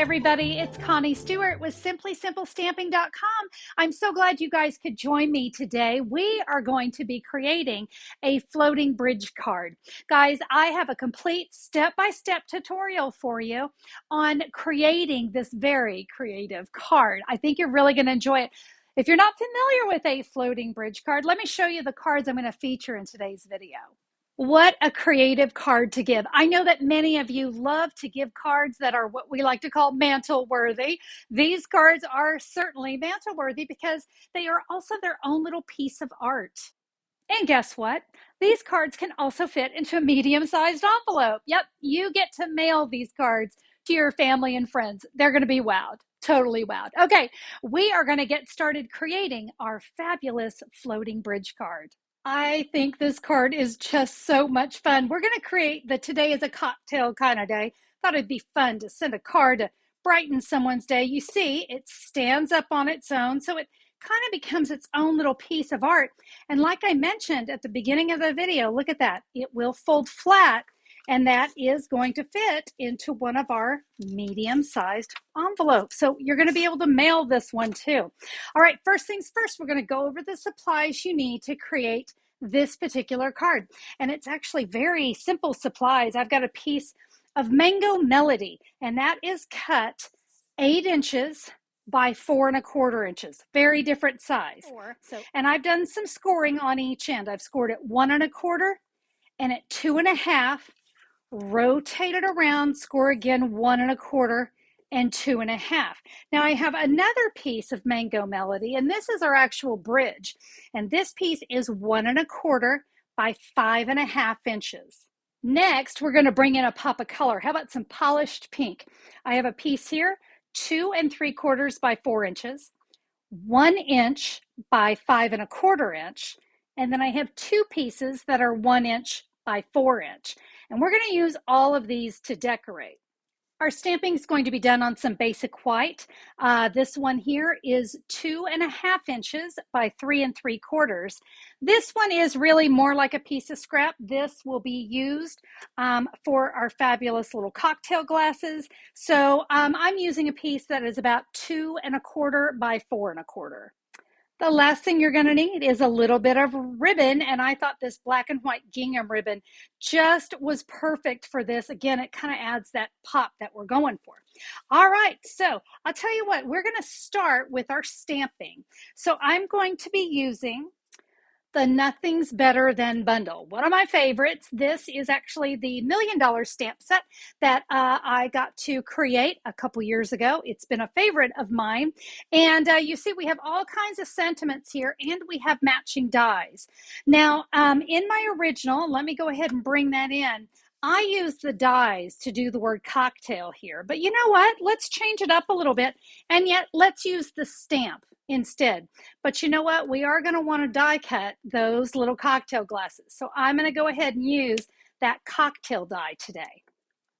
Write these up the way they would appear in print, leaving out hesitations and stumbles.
everybody, it's Connie Stewart with SimplySimpleStamping.com. I'm so glad you guys could join me today. We are going to be creating a floating bridge card. Guys, I have a complete step-by-step tutorial for you on creating this very creative card. I think you're really going to enjoy it. If you're not familiar with a floating bridge card, let me show you the cards I'm going to feature in today's video. What a creative card to give. I know that many of you love to give cards that are what we like to call mantle worthy. These cards are certainly mantle worthy because they are also their own little piece of art. And guess what? These cards can also fit into a medium-sized envelope. Yep, you get to mail these cards to your family and friends. They're going to be wowed, totally wowed. Okay, we are going to get started creating our fabulous floating bridge card. I think this card is just so much fun. We're going to create the today is a cocktail kind of day. Thought it'd be fun to send a card to brighten someone's day. You see, it stands up on its own, so it kind of becomes its own little piece of art. And like I mentioned at the beginning of the video, look at that. It will fold flat, and that is going to fit into one of our medium-sized envelopes. So you're going to be able to mail this one too. All right, first things first, we're going to go over the supplies you need to create this particular card. And it's actually very simple supplies. I've got a piece of Mango Melody, and that is cut 8 inches by 4 1/4 inches. Very different size. And I've done some scoring on each end. I've scored at 1 1/4 and at 2 1/2. Rotate it around, score again 1 1/4 and 2 1/2. Now I have another piece of Mango Melody, and this is our actual bridge. And this piece is 1 1/4 by 5 1/2 inches. Next, we're going to bring in a pop of color. How about some polished pink? I have a piece here, 2 3/4 by 4 inches, 1 inch by 5 1/4 inch, and then I have 2 pieces that are 1 inch by 4 inch. And we're going to use all of these to decorate. Our stamping is going to be done on some basic white. This one here is 2 1/2 inches by 3 3/4. This one is really more like a piece of scrap. This will be used for our fabulous little cocktail glasses. So I'm using a piece that is about 2 1/4 by 4 1/4. The last thing you're going to need is a little bit of ribbon, and I thought this black and white gingham ribbon just was perfect for this. Again, it kind of adds that pop that we're going for. All right, so I'll tell you what, we're going to start with our stamping. So I'm going to be using the Nothing's Better Than bundle. One of my favorites. This is actually the $1 Million stamp set that I got to create a couple years ago. It's been a favorite of mine. And you see we have all kinds of sentiments here, and we have matching dies. Now, in my original, let me go ahead and bring that in. I used the dies to do the word cocktail here, but you know what? Let's change it up a little bit, and yet let's use the stamp instead. But you know what? We are going to want to die cut those little cocktail glasses. So I'm going to go ahead and use that cocktail die today.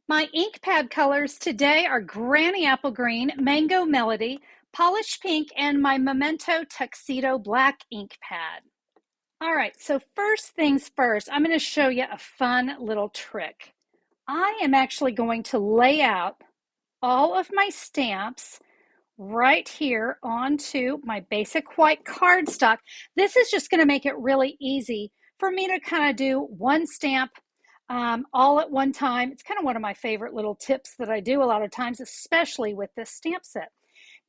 My ink pad colors today are Granny Apple Green, Mango Melody, Polished Pink, and my Memento Tuxedo Black ink pad. All right, so first things first, I'm going to show you a fun little trick. I am actually going to lay out all of my stamps right here onto my basic white cardstock. This is just going to make it really easy for me to kind of do one stamp all at one time. It's kind of one of my favorite little tips that I do a lot of times, especially with this stamp set.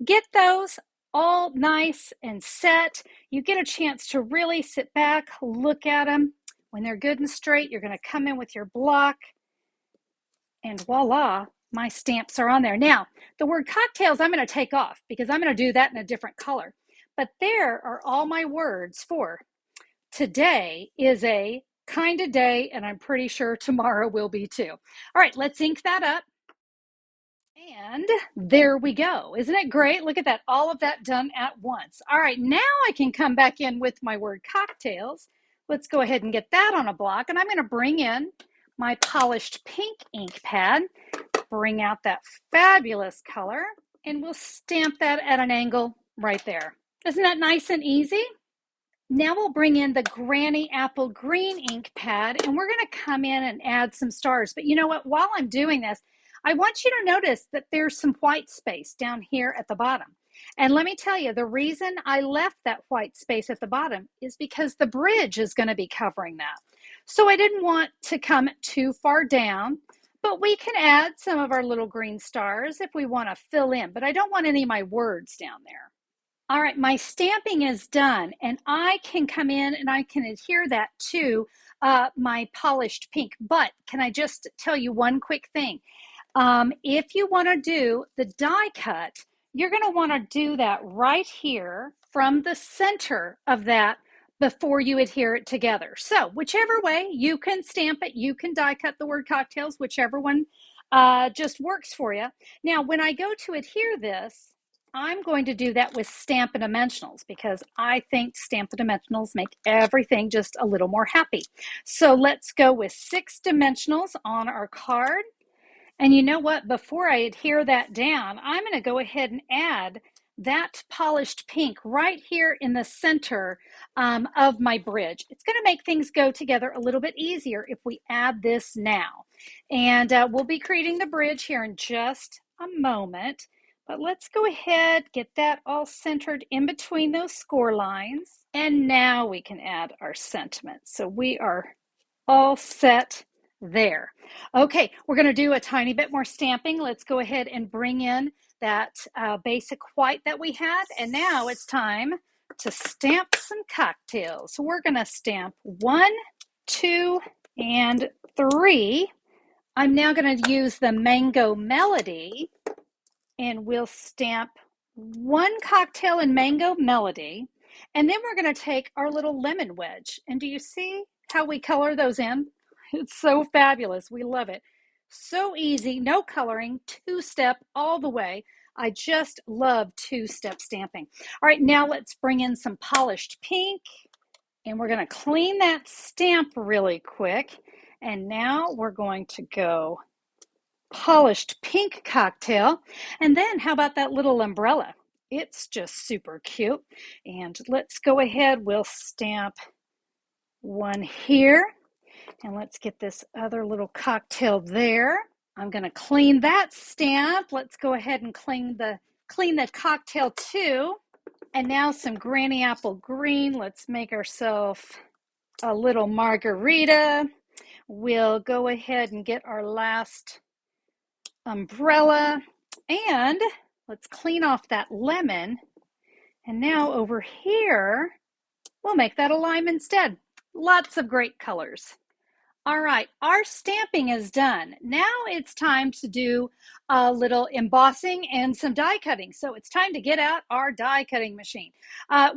Get those all nice and set. You get a chance to really sit back, look at them. When they're good and straight, you're going to come in with your block, and voila, my stamps are on there. Now, the word cocktails I'm going to take off because I'm going to do that in a different color. But there are all my words for today is a kind of day, and I'm pretty sure tomorrow will be too. All right, let's ink that up. And there we go. Isn't it great? Look at that. All of that done at once. All right, now I can come back in with my word cocktails. Let's go ahead and get that on a block. And I'm going to bring in my polished pink ink pad, bring out that fabulous color, and we'll stamp that at an angle right there. Isn't that nice and easy? Now we'll bring in the Granny Apple Green ink pad, and we're going to come in and add some stars. But you know what? While I'm doing this, I want you to notice that there's some white space down here at the bottom. And let me tell you, the reason I left that white space at the bottom is because the bridge is going to be covering that. So I didn't want to come too far down, but we can add some of our little green stars if we want to fill in, but I don't want any of my words down there. All right, my stamping is done, and I can come in and I can adhere that to my polished pink. But can I just tell you one quick thing? If you want to do the die cut, you're going to want to do that right here from the center of that before you adhere it together. So whichever way, you can stamp it, you can die cut the word cocktails, whichever one just works for you. Now, when I go to adhere this, I'm going to do that with Stampin' Dimensionals because I think Stampin' Dimensionals make everything just a little more happy. So let's go with 6 dimensionals on our card. And you know what? Before I adhere that down, I'm going to go ahead and add that polished pink right here in the center of my bridge. It's going to make things go together a little bit easier if we add this now. And we'll be creating the bridge here in just a moment. But let's go ahead, get that all centered in between those score lines. And now we can add our sentiments. So we are all set there. Okay, we're going to do a tiny bit more stamping. Let's go ahead and bring in that basic white that we had. And now it's time to stamp some cocktails. So we're going to stamp 1, 2, and 3. I'm now going to use the Mango Melody, and we'll stamp 1 cocktail in Mango Melody. And then we're going to take our little lemon wedge. And do you see how we color those in? It's so fabulous. We love it. So easy, no coloring, 2-step all the way. I just love 2-step stamping. All right, now let's bring in some polished pink, and we're going to clean that stamp really quick. And now we're going to go polished pink cocktail. And then how about that little umbrella? It's just super cute. And let's go ahead, we'll stamp 1 here. And let's get this other little cocktail there. I'm going to clean that stamp. Let's go ahead and clean the cocktail too. And now some Granny Apple Green. Let's make ourselves a little margarita. We'll go ahead and get our last umbrella. And let's clean off that lemon. And now over here, we'll make that a lime instead. Lots of great colors. All right, our stamping is done. Now it's time to do a little embossing and some die cutting. So it's time to get out our die cutting machine.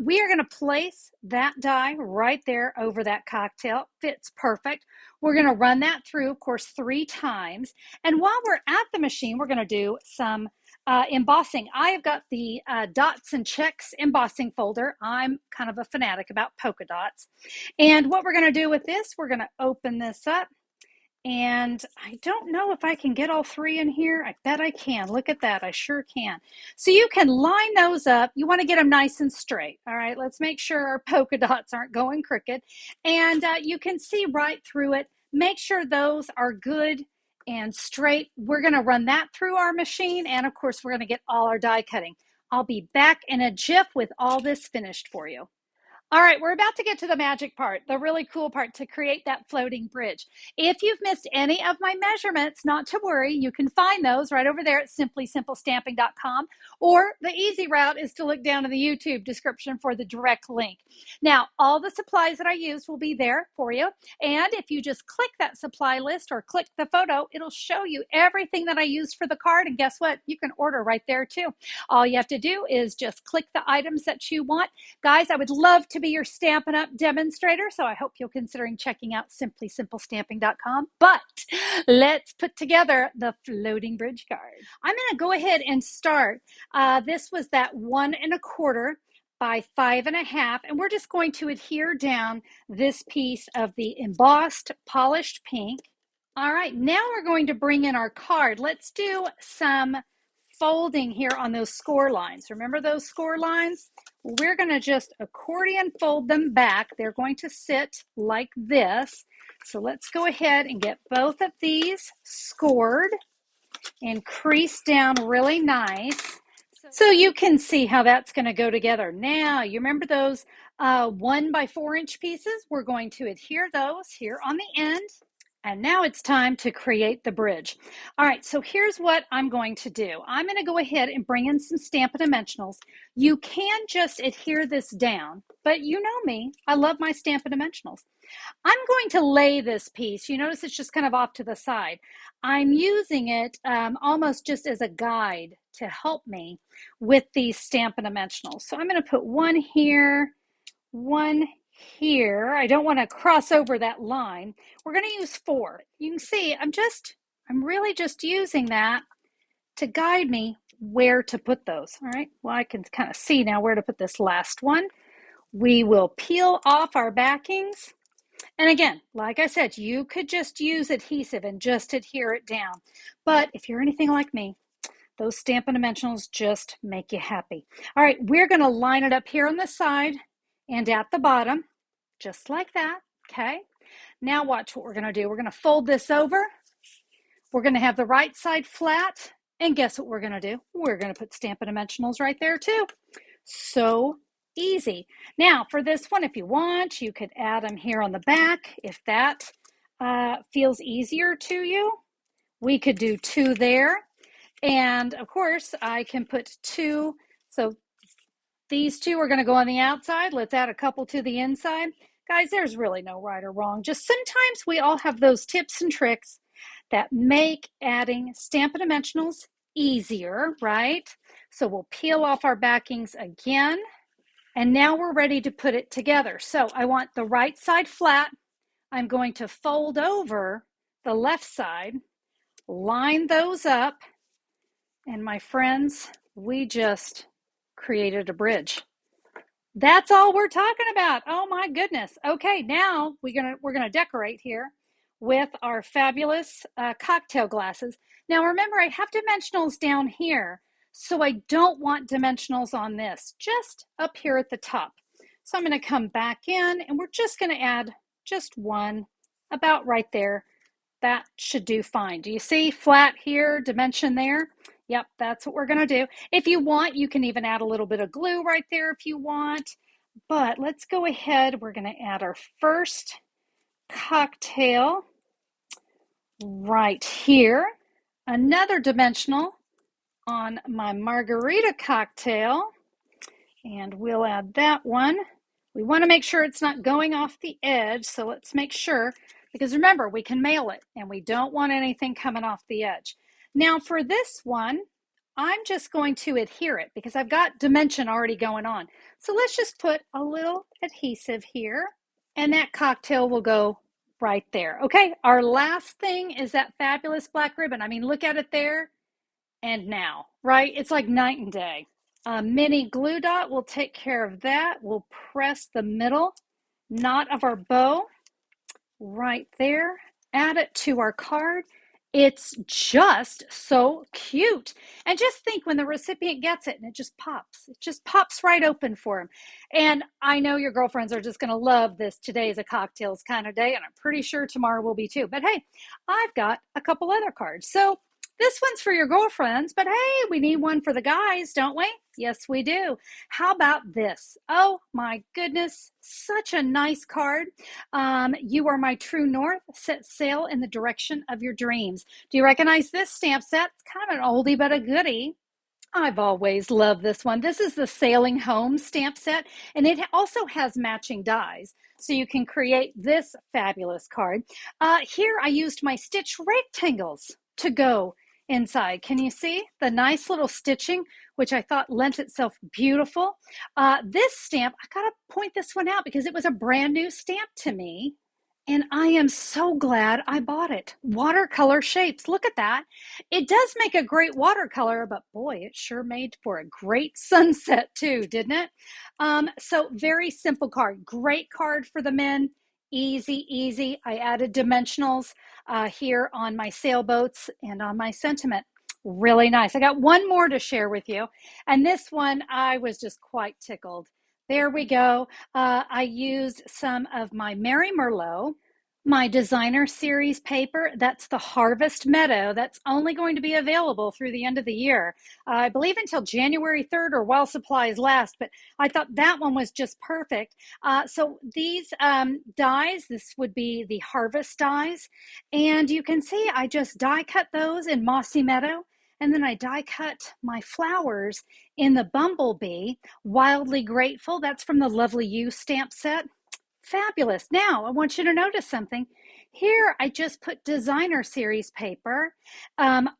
We are going to place that die right there over that cocktail. Fits perfect. We're going to run that through, of course, 3 times. And while we're at the machine, we're going to do some embossing. I have got the dots and checks embossing folder. I'm kind of a fanatic about polka dots. And what we're going to do with this, we're going to open this up. And I don't know if I can get all 3 in here. I bet I can. Look at that. I sure can. So you can line those up. You want to get them nice and straight. All right, let's make sure our polka dots aren't going crooked. And you can see right through it. Make sure those are good and straight. We're going to run that through our machine. And of course, we're going to get all our die cutting. I'll be back in a jiff with all this finished for you. All right, we're about to get to the magic part, the really cool part to create that floating bridge. If you've missed any of my measurements, not to worry, you can find those right over there at simplysimplestamping.com, or the easy route is to look down in the YouTube description for the direct link. Now, all the supplies that I used will be there for you, and if you just click that supply list or click the photo, it'll show you everything that I used for the card, and guess what? You can order right there too. All you have to do is just click the items that you want. Guys, I would love to be your Stampin' Up! Demonstrator, so I hope you're considering checking out simplysimplestamping.com. But let's put together the floating bridge card. I'm going to go ahead and start. This was that 1 1/4 by 5 1/2, and we're just going to adhere down this piece of the embossed polished pink. All right, now we're going to bring in our card. Let's do some folding here on those score lines. Remember those score lines? We're going to just accordion fold them back. They're going to sit like this. So let's go ahead and get both of these scored. and crease down really nice so you can see how that's going to go together. Now, you remember those 1 by 4 inch pieces? We're going to adhere those here on the end. And now it's time to create the bridge. All right, so here's what I'm going to do. I'm going to go ahead and bring in some Stampin' Dimensionals. You can just adhere this down, but you know me, I love my Stampin' Dimensionals. I'm going to lay this piece. You notice it's just kind of off to the side. I'm using it almost just as a guide to help me with these Stampin' Dimensionals. So I'm going to put one here, one here. I don't want to cross over that line. We're going to use 4. You can see I'm really just using that to guide me where to put those. All right, well, I can kind of see now where to put this last one. We will peel off our backings. And again, like I said, you could just use adhesive and just adhere it down. But if you're anything like me, those Stampin' Dimensionals just make you happy. All right, we're going to line it up here on the side and at the bottom, just like that, okay? Now watch what we're going to do. We're going to fold this over. We're going to have the right side flat. And guess what we're going to do? We're going to put Stampin' Dimensionals right there too. So easy. Now for this one, if you want, you could add them here on the back if that feels easier to you. We could do 2 there. And of course, I can put 2. So these 2 are going to go on the outside. Let's add a couple to the inside. Guys, there's really no right or wrong. Just sometimes we all have those tips and tricks that make adding Stampin' Dimensionals easier, right? So we'll peel off our backings again. And now we're ready to put it together. So I want the right side flat. I'm going to fold over the left side, line those up, and my friends, we just created a bridge. That's all we're talking about. Oh my goodness. Okay, now we're gonna decorate here with our fabulous cocktail glasses. Now remember, I have dimensionals down here, so I don't want dimensionals on this, just up here at the top. So I'm going to come back in and we're just going to add just 1 about right there. That should do fine. Do you see flat here, dimension there? Yep, that's what we're going to do. If you want, you can even add a little bit of glue right there if you want. But let's go ahead. We're going to add our first cocktail right here. Another dimensional on my margarita cocktail. And we'll add that one. We want to make sure it's not going off the edge. So let's make sure, because remember, we can mail it and we don't want anything coming off the edge. Now for this one, I'm just going to adhere it because I've got dimension already going on. So let's just put a little adhesive here and that cocktail will go right there. Okay, our last thing is that fabulous black ribbon. I mean, look at it there and now, right? It's like night and day. A mini glue dot will take care of that. We'll press the middle knot of our bow right there. Add it to our card. It's just so cute. And just think when the recipient gets it and it just pops right open for them. And I know your girlfriends are just going to love this. Today is a cocktails kind of day, and I'm pretty sure tomorrow will be too. But hey, I've got a couple other cards. So this one's for your girlfriends, but hey, we need one for the guys, don't we? Yes, we do. How about this? Oh my goodness, such a nice card. You are my true north, set sail in the direction of your dreams. Do you recognize this stamp set? It's kind of an oldie but a goodie. I've always loved this one. This is the Sailing Home stamp set, and it also has matching dies. So you can create this fabulous card. Here I used my stitch rectangles to go inside. Can you see the nice little stitching, which I thought lent itself beautiful? This stamp, I gotta point this one out because it was a brand new stamp to me. And I am so glad I bought it. Watercolor shapes, look at that. It does make a great watercolor, but boy, it sure made for a great sunset too, didn't it? So very simple card, great card for the men. Easy, easy. I added dimensionals here on my sailboats and on my sentiment. Really nice. I got one more to share with you. And this one, I was just quite tickled. There we go. I used some of my Mary Merlot My designer series paper, that's the Harvest Meadow. That's only going to be available through the end of the year. I believe until January 3rd or while supplies last, but I thought that one was just perfect. So these dies, this would be the Harvest dies. And you can see I just die cut those in Mossy Meadow. And then I die cut my flowers in the Bumblebee, Wildly Grateful. That's from the Lovely You stamp set. Fabulous. Now, I want you to notice something. Here, I just put designer series paper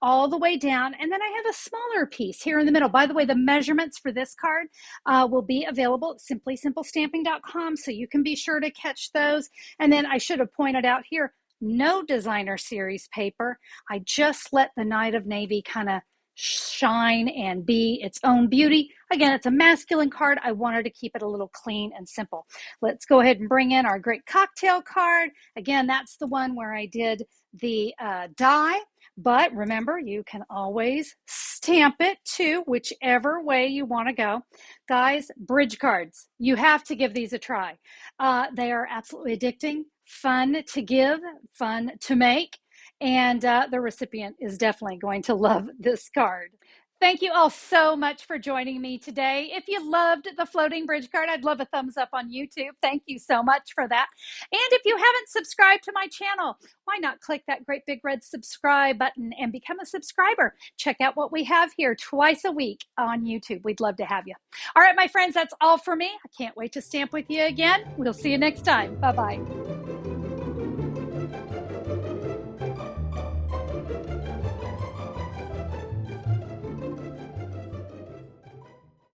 all the way down, and then I have a smaller piece here in the middle. By the way, the measurements for this card will be available at simplysimplestamping.com, so you can be sure to catch those. And then I should have pointed out here, no designer series paper. I just let the Night of Navy kind of shine and be its own beauty. Again, it's a masculine card. I wanted to keep it a little clean and simple. Let's go ahead and bring in our great cocktail card. Again, that's the one where I did the die, but remember, you can always stamp it to whichever way you want to go. Guys, bridge cards, you have to give these a try. They are absolutely addicting, fun to give, fun to make. And the recipient is definitely going to love this card. Thank you all so much for joining me today. If you loved the floating bridge card, I'd love a thumbs up on YouTube. Thank you so much for that. And if you haven't subscribed to my channel, why not click that great big red subscribe button and become a subscriber? Check out what we have here twice a week on YouTube. We'd love to have you. All right, my friends, that's all for me. I can't wait to stamp with you again. We'll see you next time. Bye-bye.